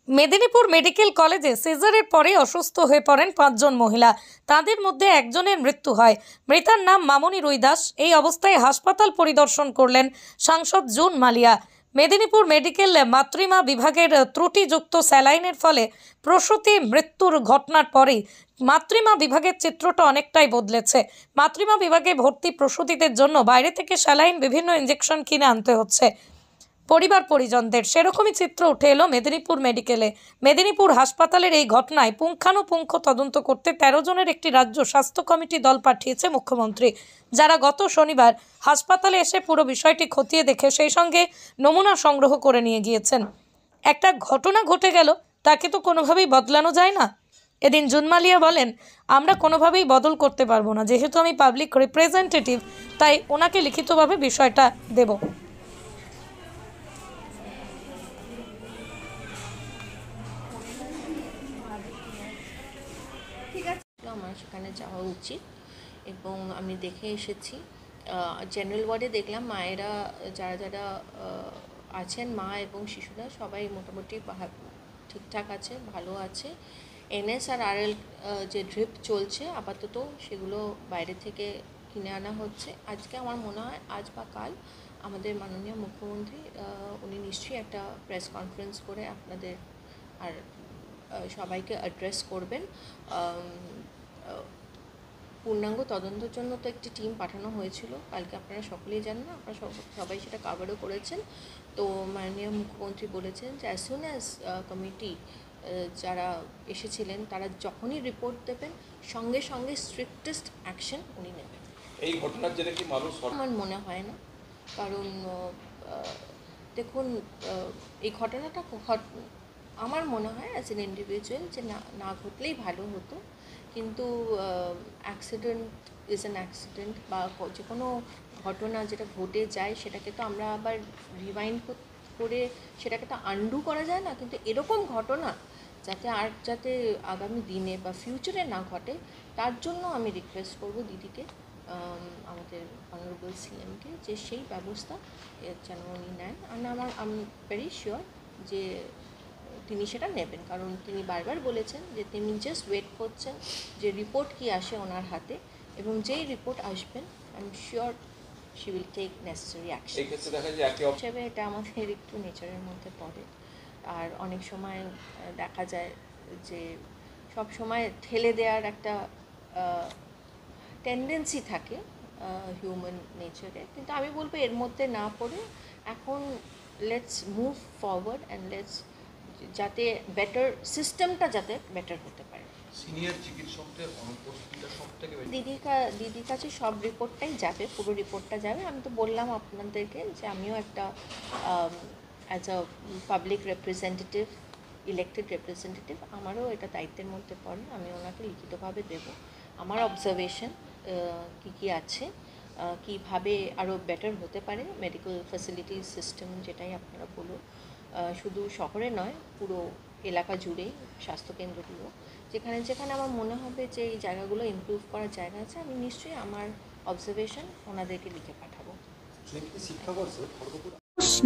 Medinipur medical কলেজে সিজারের পরে অসুস্থ হয়ে পড়েন 5 জন মহিলা। তাদের মধ্যে একজনের মৃত্যু হয়। মৃতার নাম মামনি রুইদাস। এই অবস্থায় হাসপাতাল পরিদর্শন করলেন সাংসদ জুন মালিয়া। মেদিনীপুর মেডিকেল মাতৃমা বিভাগের ত্রুটিযুক্ত স্যালাইনের ফলে প্রসূতি মৃত্যুর ঘটনার পরেই মাতৃমা বিভাগের চিত্রটা অনেকটাই বদলেছে। মাতৃমা বিভাগে ভর্তি প্রসূতিদের জন্য বাইরে থেকে স্যালাইন, বিভিন্ন ইঞ্জেকশন কিনে আনতে হচ্ছে পরিবার পরিজনদের। সেরকমই চিত্র উঠে এলো মেদিনীপুর মেডিকেলে। মেদিনীপুর হাসপাতালের এই ঘটনায় পুঙ্খানুপুঙ্খ তদন্ত করতে 13 জনের একটি রাজ্য স্বাস্থ্য কমিটি দল পাঠিয়েছে মুখ্যমন্ত্রী, যারা গত শনিবার হাসপাতালে এসে পুরো বিষয়টি খতিয়ে দেখে সেই সঙ্গে নমুনা সংগ্রহ করে নিয়ে গিয়েছেন। একটা ঘটনা ঘটে গেল, তাকে তো কোনোভাবেই বদলানো যায় না। এদিন জুন মালিয়া বলেন, আমরা কোনোভাবেই বদল করতে পারবো না, যেহেতু আমি পাবলিক রিপ্রেজেন্টেটিভ, তাই ওনাকে লিখিতভাবে বিষয়টা দেব। আমার সেখানে যাওয়া উচিত এবং আমি দেখে এসেছি। জেনারেল ওয়ার্ডে দেখলাম মায়েরা যারা আছেন, মা এবং শিশুরা সবাই মোটামুটি ঠিকঠাক আছে, ভালো আছে। এনএস আর আরএল যে ড্রিপ চলছে আপাতত, সেগুলো বাইরে থেকে কিনে আনা হচ্ছে। আজকে আমার মনে হয় আজ বা কাল আমাদের মাননীয় মুখ্যমন্ত্রী উনি নিশ্চয়ই একটা প্রেস কনফারেন্স করে আপনাদের আর সবাইকে অ্যাড্রেস করবেন। পূর্ণাঙ্গ তদন্তের জন্য তো একটি টিম পাঠানো হয়েছিল কালকে, আপনারা সকলেই জানেন, আপনারা সবাই সেটা কাভারও করেছেন। তো মাননীয় মুখ্যমন্ত্রী বলেছেন যে অ্যাজ সুন অ্যাজ কমিটি যারা এসেছিলেন তারা যখনই রিপোর্ট দেবেন সঙ্গে সঙ্গে স্ট্রিক্টেস্ট অ্যাকশন উনি নেবেন। এই ঘটনার জেরে কি মানুষ? আমার মনে হয় না, কারণ দেখুন এই ঘটনাটা আমার মনে হয় অ্যাজ এন ইন্ডিভিজুয়াল যে না ঘটলেই ভালো হতো, কিন্তু অ্যাক্সিডেন্ট ইজ অ্যান অ্যাক্সিডেন্ট, বা যে কোনো ঘটনা যেটা ঘটে যায় সেটাকে তো আমরা আবার রিওয়াইন্ড করে সেটাকে তো আনডু করা যায় না। কিন্তু এরকম ঘটনা যাতে আগামী দিনে বা ফিউচারে না ঘটে, তার জন্য আমি রিকোয়েস্ট করব দিদিকে, আমাদের অনারেবল সিএমকে, যে সেই ব্যবস্থা যেন উনি নেন। আর আই এম ভেরি শিওর যে তিনি সেটা নেবেন, কারণ তিনি বারবার বলেছেন যে তিনি জাস্ট ওয়েট করছেন যে রিপোর্ট কি আসে ওনার হাতে, এবং যেই রিপোর্ট আসবেন I am sure she will take necessary action. এই ক্ষেত্রে দেখা যায় হিসেবে এটা আমাদের একটু নেচারের মধ্যে পড়ে। আর অনেক সময় দেখা যায় যে সব সময় ঠেলে দেওয়ার একটা টেন্ডেন্সি থাকে হিউম্যান নেচারে, কিন্তু আমি বলবো এর মধ্যে না পড়ে এখন let's move forward and let's, যাতে বেটার সিস্টেমটা যাতে বেটার হতে পারে। সিনিয়র চিকিৎসকদের অনুপস্থিতিটা সবথেকে দিদির কাছে সব রিপোর্টটাই যাবে, পুরো রিপোর্টটা যাবে। আমি তো বললাম আপনাদেরকে যে আমিও একটা as a public representative, elected representative, আমারও এটা দায়িত্বের মধ্যে পড়ে। আমি ওনাকে লিখিতভাবে দেব আমার অবজারভেশন কী আছে, কীভাবে আরও বেটার হতে পারে মেডিকেল ফ্যাসিলিটি সিস্টেম, যেটাই আপনারা বলুন, শুধু শহরে নয়, পুরো এলাকা জুড়েই স্বাস্থ্যকেন্দ্রগুলো, যেখানে যেখানে আমার মনে হবে যে এই জায়গাগুলো ইমপ্রুভ করার জায়গা আছে, আমি নিশ্চয়ই আমার অবজারভেশন ওনাদেরকে লিখে পাঠাবো।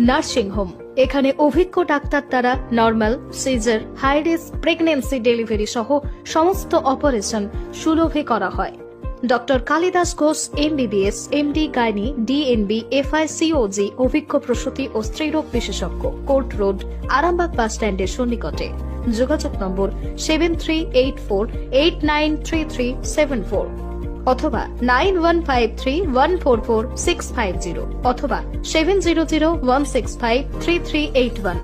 নার্সিং হোম, এখানে অভিজ্ঞ ডাক্তার দ্বারা normal, caesar, high risk pregnancy, delivery সহ সমস্ত অপারেশন সুলভে করা হয়। Doctor Kalidas Ghosh MBBS, MD gynae, DNB, FICOG, অভিজ্ঞ প্রসূতি ও স্ত্রীরোগ বিশেষজ্ঞ, কোর্ট রোড, আরামবাগ বাস স্ট্যান্ডের সন্নিকটে। যোগাযোগ নম্বর 7384893374 অথবা 9153144650 অথবা 7001653381।